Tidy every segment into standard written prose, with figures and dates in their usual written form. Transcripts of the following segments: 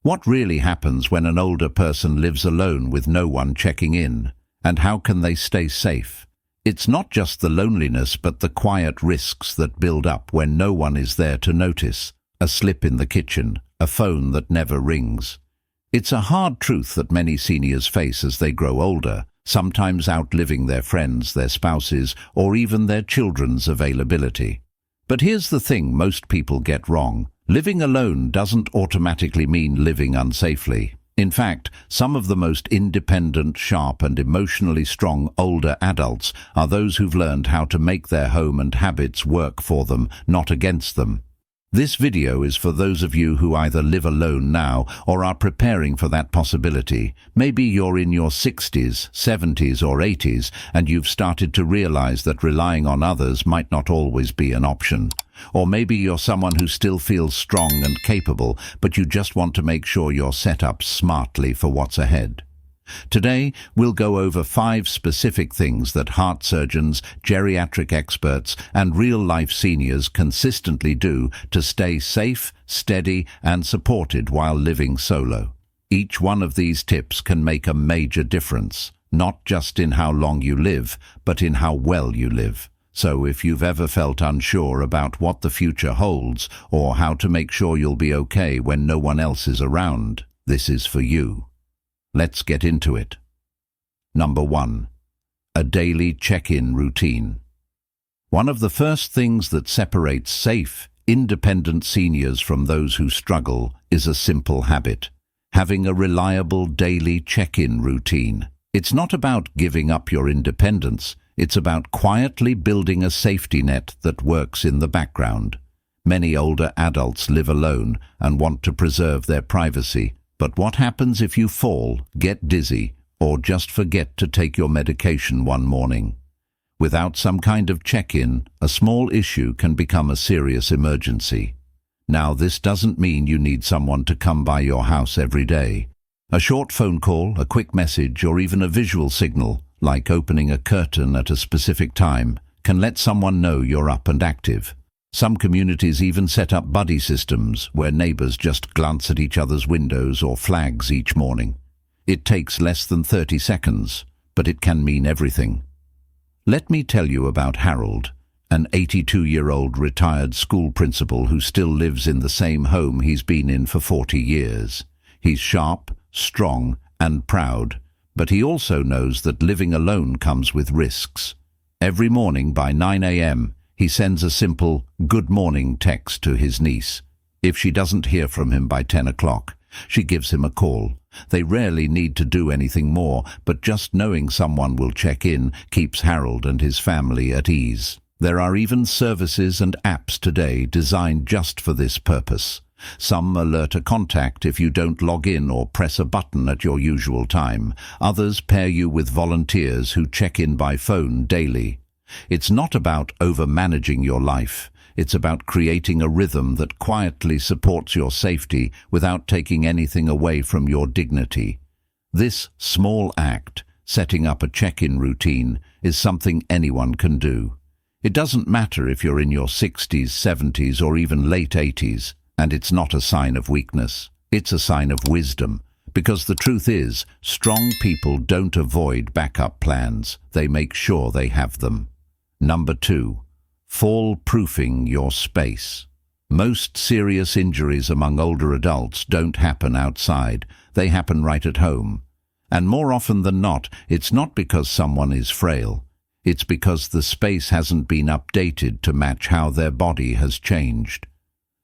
What really happens when an older person lives alone with no one checking in? And how can they stay safe? It's not just the loneliness but the quiet risks that build up when no one is there to notice. A slip in the kitchen, a phone that never rings. It's a hard truth that many seniors face as they grow older, sometimes outliving their friends, their spouses, or even their children's availability. But here's the thing most people get wrong. Living alone doesn't automatically mean living unsafely. In fact, some of the most independent, sharp and emotionally strong older adults are those who've learned how to make their home and habits work for them, not against them. This video is for those of you who either live alone now or are preparing for that possibility. Maybe you're in your 60s, 70s or 80s and you've started to realize that relying on others might not always be an option. Or maybe you're someone who still feels strong and capable, but you just want to make sure you're set up smartly for what's ahead. Today, we'll go over 5 specific things that heart surgeons, geriatric experts, and real-life seniors consistently do to stay safe, steady, and supported while living solo. Each one of these tips can make a major difference, not just in how long you live, but in how well you live. So if you've ever felt unsure about what the future holds, or how to make sure you'll be okay when no one else is around, this is for you. Let's get into it. Number 1. A daily check-in routine. One of the first things that separates safe, independent seniors from those who struggle is a simple habit: having a reliable daily check-in routine. It's not about giving up your independence, it's about quietly building a safety net that works in the background. Many older adults live alone and want to preserve their privacy. But what happens if you fall, get dizzy, or just forget to take your medication one morning? Without some kind of check-in, a small issue can become a serious emergency. Now, this doesn't mean you need someone to come by your house every day. A short phone call, a quick message, or even a visual signal, like opening a curtain at a specific time, can let someone know you're up and active. Some communities even set up buddy systems where neighbors just glance at each other's windows or flags each morning. It takes less than 30 seconds, but it can mean everything. Let me tell you about Harold, an 82-year-old retired school principal who still lives in the same home he's been in for 40 years. He's sharp, strong, and proud, but he also knows that living alone comes with risks. Every morning by 9 a.m., he sends a simple "good morning" text to his niece. If she doesn't hear from him by 10 o'clock, she gives him a call. They rarely need to do anything more, but just knowing someone will check in keeps Harold and his family at ease. There are even services and apps today designed just for this purpose. Some alert a contact if you don't log in or press a button at your usual time. Others pair you with volunteers who check in by phone daily. It's not about over-managing your life. It's about creating a rhythm that quietly supports your safety without taking anything away from your dignity. This small act, setting up a check-in routine, is something anyone can do. It doesn't matter if you're in your 60s, 70s, or even late 80s, and it's not a sign of weakness. It's a sign of wisdom. Because the truth is, strong people don't avoid backup plans. They make sure they have them. Number 2. Fall-proofing your space. Most serious injuries among older adults don't happen outside. They happen right at home. And more often than not, it's not because someone is frail. It's because the space hasn't been updated to match how their body has changed.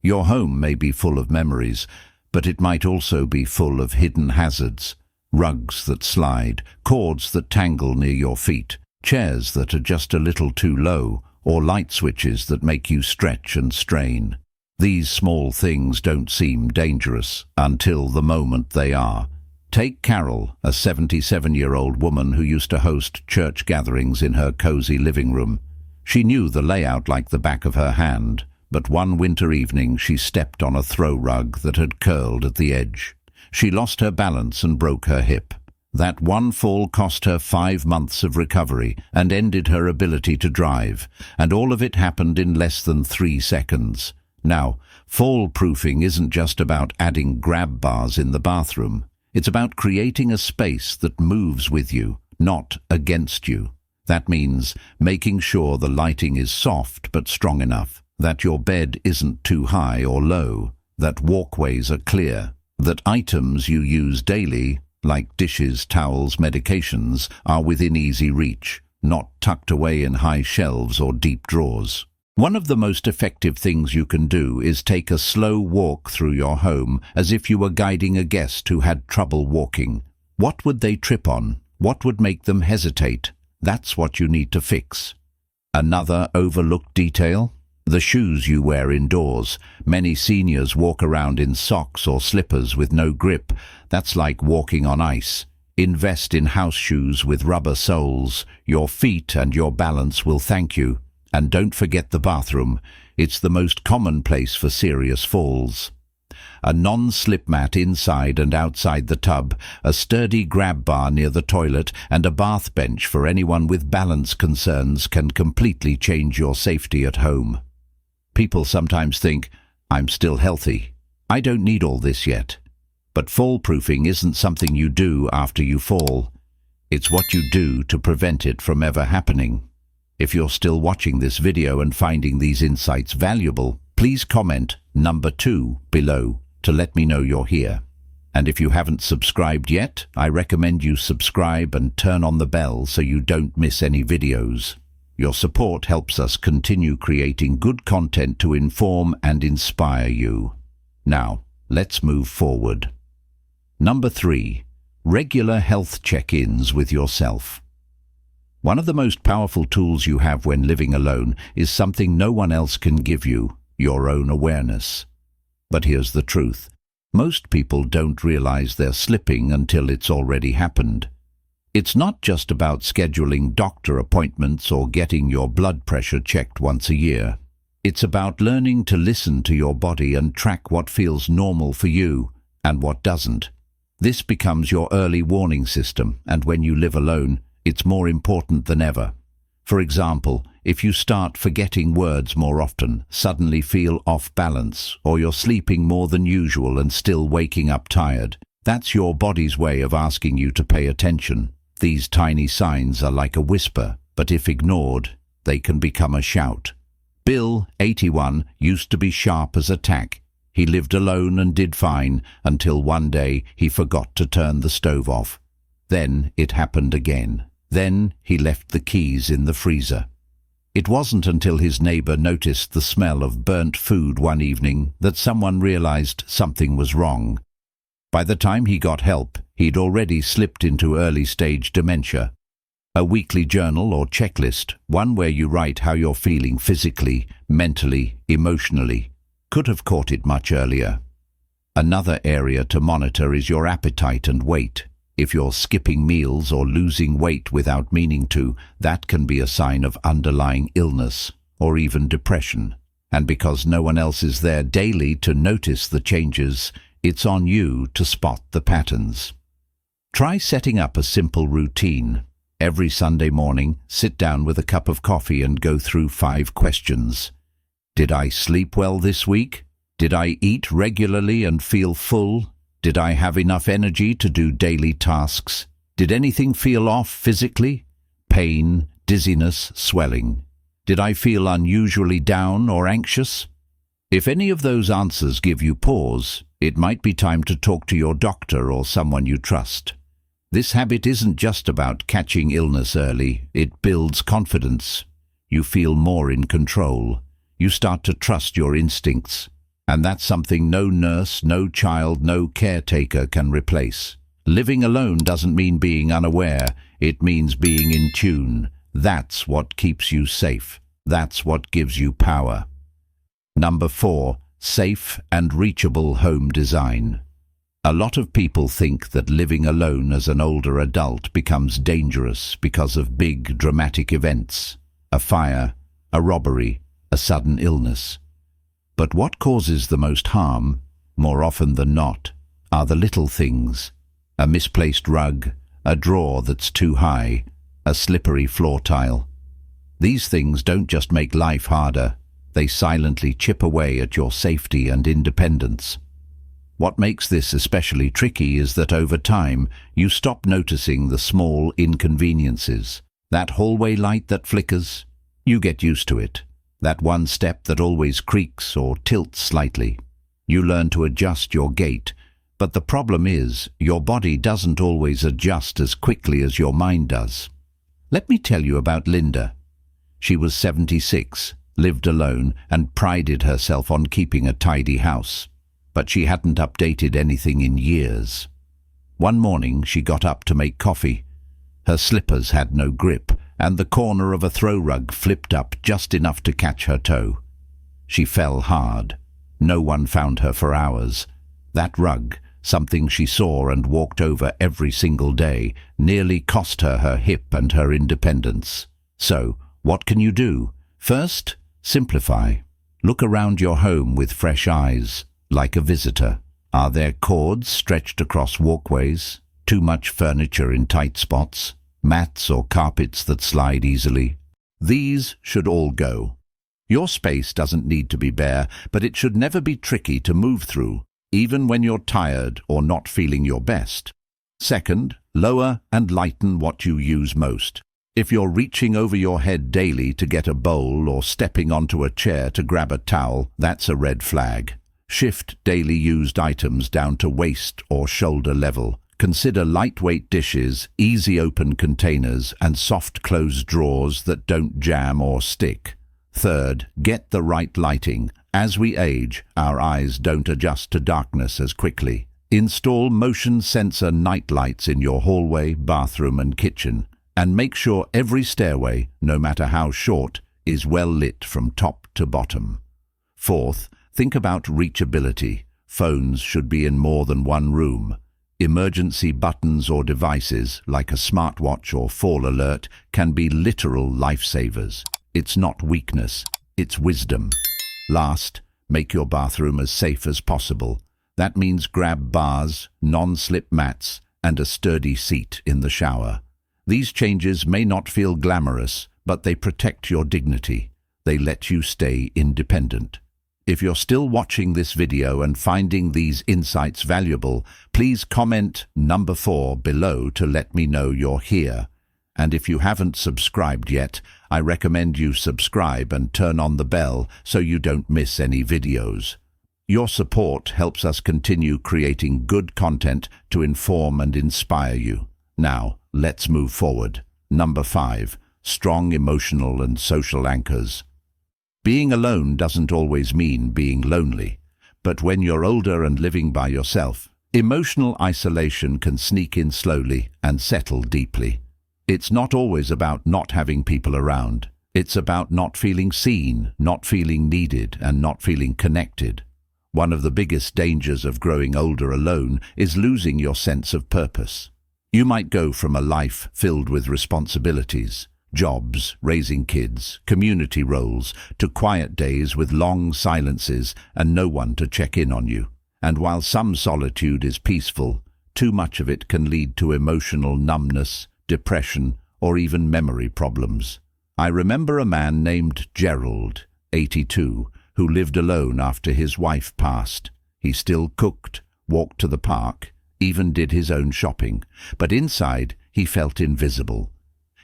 Your home may be full of memories, but it might also be full of hidden hazards. Rugs that slide, cords that tangle near your feet, chairs that are just a little too low, or light switches that make you stretch and strain. These small things don't seem dangerous until the moment they are. Take Carol, a 77-year-old woman who used to host church gatherings in her cozy living room. She knew the layout like the back of her hand, but one winter evening she stepped on a throw rug that had curled at the edge. She lost her balance and broke her hip. That one fall cost her 5 months of recovery and ended her ability to drive, and all of it happened in less than 3 seconds. Now, fall-proofing isn't just about adding grab bars in the bathroom. It's about creating a space that moves with you, not against you. That means making sure the lighting is soft but strong enough, that your bed isn't too high or low, that walkways are clear, that items you use daily, like dishes, towels, medications, are within easy reach, not tucked away in high shelves or deep drawers. One of the most effective things you can do is take a slow walk through your home as if you were guiding a guest who had trouble walking. What would they trip on? What would make them hesitate? That's what you need to fix. Another overlooked detail? The shoes you wear indoors. Many seniors walk around in socks or slippers with no grip. That's like walking on ice. Invest in house shoes with rubber soles. Your feet and your balance will thank you. And don't forget the bathroom. It's the most common place for serious falls. A non-slip mat inside and outside the tub, a sturdy grab bar near the toilet, and a bath bench for anyone with balance concerns can completely change your safety at home. People sometimes think, I'm still healthy. I don't need all this yet. But fall-proofing isn't something you do after you fall. It's what you do to prevent it from ever happening. If you're still watching this video and finding these insights valuable, please comment number 2 below to let me know you're here. And if you haven't subscribed yet, I recommend you subscribe and turn on the bell so you don't miss any videos. Your support helps us continue creating good content to inform and inspire you. Now, let's move forward. Number 3. Regular health check-ins with yourself. One of the most powerful tools you have when living alone is something no one else can give you, your own awareness. But here's the truth. Most people don't realize they're slipping until it's already happened. It's not just about scheduling doctor appointments or getting your blood pressure checked once a year. It's about learning to listen to your body and track what feels normal for you and what doesn't. This becomes your early warning system, and when you live alone, it's more important than ever. For example, if you start forgetting words more often, suddenly feel off balance, or you're sleeping more than usual and still waking up tired, that's your body's way of asking you to pay attention. These tiny signs are like a whisper, but if ignored, they can become a shout. Bill, 81, used to be sharp as a tack. He lived alone and did fine until one day he forgot to turn the stove off. Then it happened again. Then he left the keys in the freezer. It wasn't until his neighbor noticed the smell of burnt food one evening that someone realized something was wrong. By the time he got help, he'd already slipped into early-stage dementia. A weekly journal or checklist, one where you write how you're feeling physically, mentally, emotionally, could have caught it much earlier. Another area to monitor is your appetite and weight. If you're skipping meals or losing weight without meaning to, that can be a sign of underlying illness or even depression. And because no one else is there daily to notice the changes, it's on you to spot the patterns. Try setting up a simple routine. Every Sunday morning, sit down with a cup of coffee and go through 5 questions. Did I sleep well this week? Did I eat regularly and feel full? Did I have enough energy to do daily tasks? Did anything feel off physically? Pain, dizziness, swelling. Did I feel unusually down or anxious? If any of those answers give you pause, it might be time to talk to your doctor or someone you trust. This habit isn't just about catching illness early, it builds confidence. You feel more in control. You start to trust your instincts. And that's something no nurse, no child, no caretaker can replace. Living alone doesn't mean being unaware, it means being in tune. That's what keeps you safe. That's what gives you power. Number 4. Safe and reachable home design. A lot of people think that living alone as an older adult becomes dangerous because of big, dramatic events. A fire, a robbery, a sudden illness. But what causes the most harm, more often than not, are the little things. A misplaced rug, a drawer that's too high, a slippery floor tile. These things don't just make life harder, They silently chip away at your safety and independence. What makes this especially tricky is that over time, you stop noticing the small inconveniences. That hallway light that flickers, you get used to it. That one step that always creaks or tilts slightly. You learn to adjust your gait, but the problem is your body doesn't always adjust as quickly as your mind does. Let me tell you about Linda. She was 76, lived alone, and prided herself on keeping a tidy house. But she hadn't updated anything in years. One morning she got up to make coffee. Her slippers had no grip, and the corner of a throw rug flipped up just enough to catch her toe. She fell hard. No one found her for hours. That rug, something she saw and walked over every single day, nearly cost her her hip and her independence. So, what can you do? First, simplify. Look around your home with fresh eyes, like a visitor. Are there cords stretched across walkways? Too much furniture in tight spots? Mats or carpets that slide easily? These should all go. Your space doesn't need to be bare, but it should never be tricky to move through, even when you're tired or not feeling your best. Second, lower and lighten what you use most. If you're reaching over your head daily to get a bowl or stepping onto a chair to grab a towel, that's a red flag. Shift daily used items down to waist or shoulder level. Consider lightweight dishes, easy open containers, and soft closed drawers that don't jam or stick. Third, get the right lighting. As we age, our eyes don't adjust to darkness as quickly. Install motion sensor night lights in your hallway, bathroom, and kitchen. And make sure every stairway, no matter how short, is well lit from top to bottom. Fourth, think about reachability. Phones should be in more than one room. Emergency buttons or devices, like a smartwatch or fall alert, can be literal lifesavers. It's not weakness, it's wisdom. Last, make your bathroom as safe as possible. That means grab bars, non-slip mats, and a sturdy seat in the shower. These changes may not feel glamorous, but they protect your dignity. They let you stay independent. If you're still watching this video and finding these insights valuable, please comment number 4 below to let me know you're here. And if you haven't subscribed yet, I recommend you subscribe and turn on the bell so you don't miss any videos. Your support helps us continue creating good content to inform and inspire you. Now, let's move forward. Number 5. Strong emotional and social anchors. Being alone doesn't always mean being lonely, but when you're older and living by yourself, emotional isolation can sneak in slowly and settle deeply. It's not always about not having people around. It's about not feeling seen, not feeling needed, and not feeling connected. One of the biggest dangers of growing older alone is losing your sense of purpose. You might go from a life filled with responsibilities, jobs, raising kids, community roles, to quiet days with long silences and no one to check in on you. And while some solitude is peaceful, too much of it can lead to emotional numbness, depression, or even memory problems. I remember a man named Gerald, 82, who lived alone after his wife passed. He still cooked, walked to the park, even did his own shopping, but inside he felt invisible.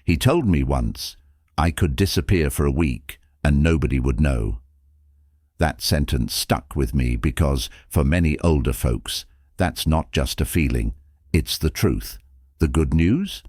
He told me once, I could disappear for a week and nobody would know. That sentence stuck with me because, for many older folks, that's not just a feeling, it's the truth. The good news?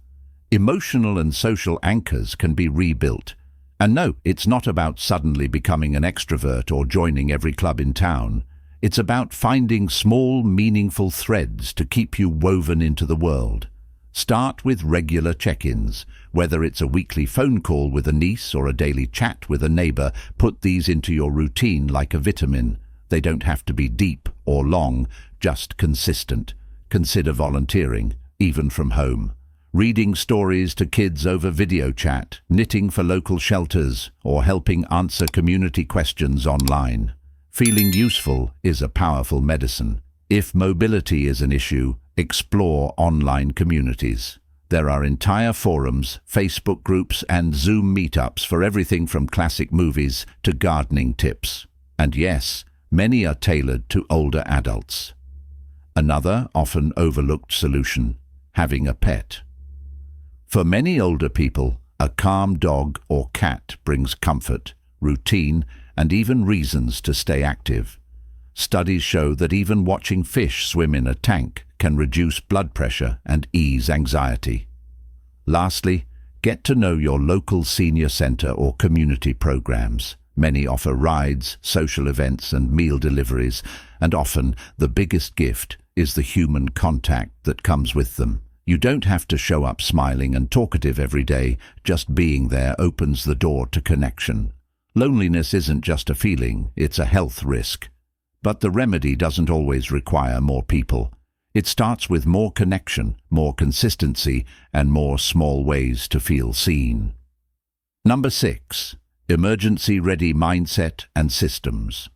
Emotional and social anchors can be rebuilt. And no, it's not about suddenly becoming an extrovert or joining every club in town. It's about finding small, meaningful threads to keep you woven into the world. Start with regular check-ins. Whether it's a weekly phone call with a niece or a daily chat with a neighbor, put these into your routine like a vitamin. They don't have to be deep or long, just consistent. Consider volunteering, even from home. Reading stories to kids over video chat, knitting for local shelters, or helping answer community questions online. Feeling useful is a powerful medicine. If mobility is an issue, explore online communities. There are entire forums, Facebook groups, and Zoom meetups for everything from classic movies to gardening tips. And yes, many are tailored to older adults. Another often overlooked solution: having a pet. For many older people, a calm dog or cat brings comfort, routine, and even reasons to stay active. Studies show that even watching fish swim in a tank can reduce blood pressure and ease anxiety. Lastly, get to know your local senior centre or community programs. Many offer rides, social events, and meal deliveries, and often the biggest gift is the human contact that comes with them. You don't have to show up smiling and talkative every day. Just being there opens the door to connection. Loneliness isn't just a feeling, it's a health risk. But the remedy doesn't always require more people. It starts with more connection, more consistency, and more small ways to feel seen. Number 6. Emergency-ready mindset and systems.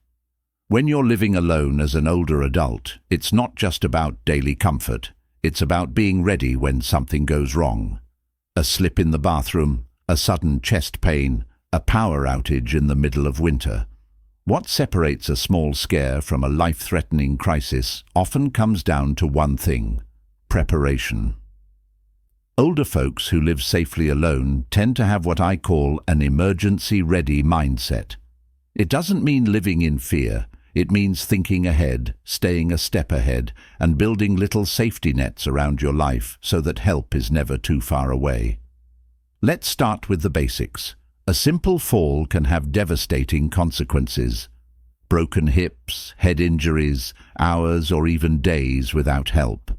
When you're living alone as an older adult, it's not just about daily comfort. It's about being ready when something goes wrong. A slip in the bathroom, a sudden chest pain, a power outage in the middle of winter. What separates a small scare from a life-threatening crisis often comes down to one thing: preparation. Older folks who live safely alone tend to have what I call an emergency-ready mindset. It doesn't mean living in fear. It means thinking ahead, staying a step ahead, and building little safety nets around your life so that help is never too far away. Let's start with the basics. A simple fall can have devastating consequences. Broken hips, head injuries, hours or even days without help.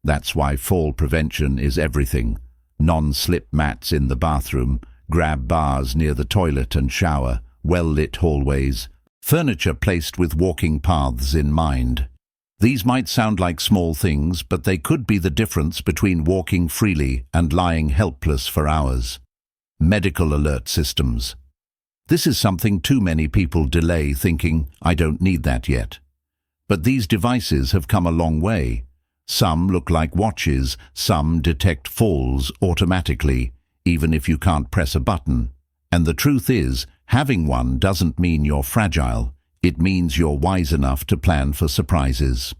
That's why fall prevention is everything. Non-slip mats in the bathroom, grab bars near the toilet and shower, well-lit hallways, furniture placed with walking paths in mind. These might sound like small things, but they could be the difference between walking freely and lying helpless for hours. Medical alert systems. This is something too many people delay, thinking, "I don't need that yet." But these devices have come a long way. Some look like watches, some detect falls automatically, even if you can't press a button. And the truth is, having one doesn't mean you're fragile. It means you're wise enough to plan for surprises.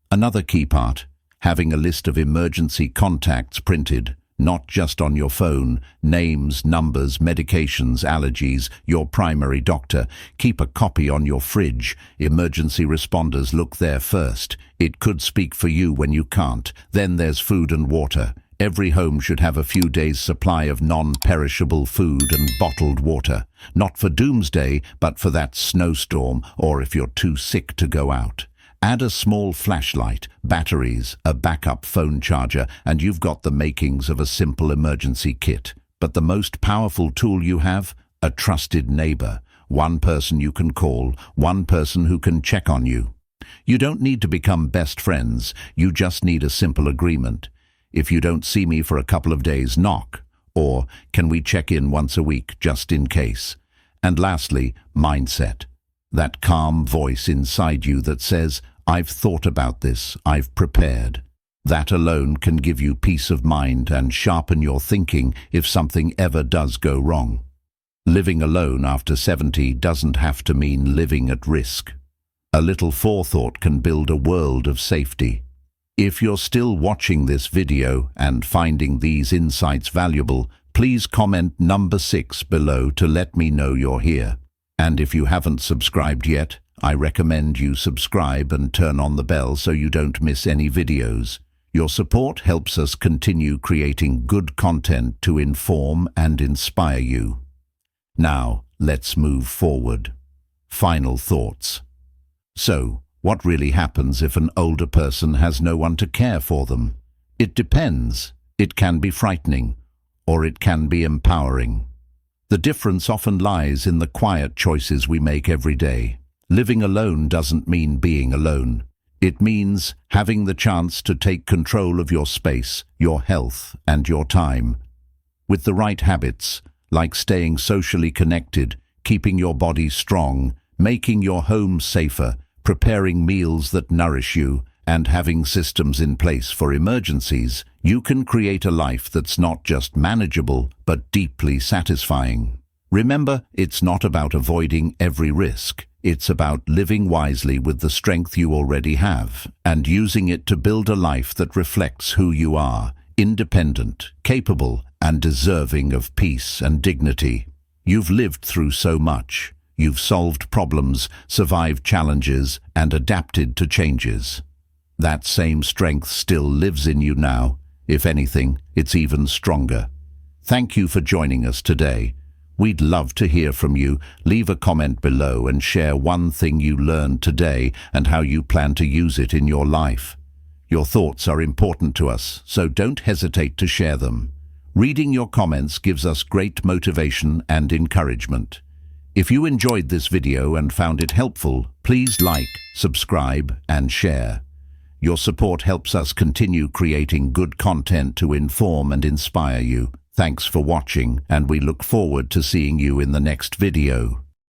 Another key part: having a list of emergency contacts printed, not just on your phone. Names, numbers, medications, allergies, your primary doctor. Keep a copy on your fridge. Emergency responders look there first. It could speak for you when you can't. Then there's food and water. Every home should have a few days' supply of non-perishable food and bottled water. Not for doomsday, but for that snowstorm, or if you're too sick to go out. Add a small flashlight, batteries, a backup phone charger, and you've got the makings of a simple emergency kit. But the most powerful tool you have? A trusted neighbor. One person you can call, one person who can check on you. You don't need to become best friends. You just need a simple agreement. If you don't see me for a couple of days, knock. Or, can we check in once a week, just in case? And lastly, mindset. That calm voice inside you that says, "I've thought about this, I've prepared." That alone can give you peace of mind and sharpen your thinking if something ever does go wrong. Living alone after 70 doesn't have to mean living at risk. A little forethought can build a world of safety. If you're still watching this video and finding these insights valuable, please comment number 6 below to let me know you're here. And if you haven't subscribed yet, I recommend you subscribe and turn on the bell so you don't miss any videos. Your support helps us continue creating good content to inform and inspire you. Now, let's move forward. Final thoughts. So, what really happens if an older person has no one to care for them? It depends. It can be frightening, or it can be empowering. The difference often lies in the quiet choices we make every day. Living alone doesn't mean being alone. It means having the chance to take control of your space, your health, and your time. With the right habits, like staying socially connected, keeping your body strong, making your home safer, preparing meals that nourish you, and having systems in place for emergencies, you can create a life that's not just manageable, but deeply satisfying. Remember, it's not about avoiding every risk. It's about living wisely with the strength you already have, and using it to build a life that reflects who you are, independent, capable, and deserving of peace and dignity. You've lived through so much. You've solved problems, survived challenges, and adapted to changes. That same strength still lives in you now. If anything, it's even stronger. Thank you for joining us today. We'd love to hear from you. Leave a comment below and share one thing you learned today and how you plan to use it in your life. Your thoughts are important to us, so don't hesitate to share them. Reading your comments gives us great motivation and encouragement. If you enjoyed this video and found it helpful, please like, subscribe, and share. Your support helps us continue creating good content to inform and inspire you. Thanks for watching, and we look forward to seeing you in the next video.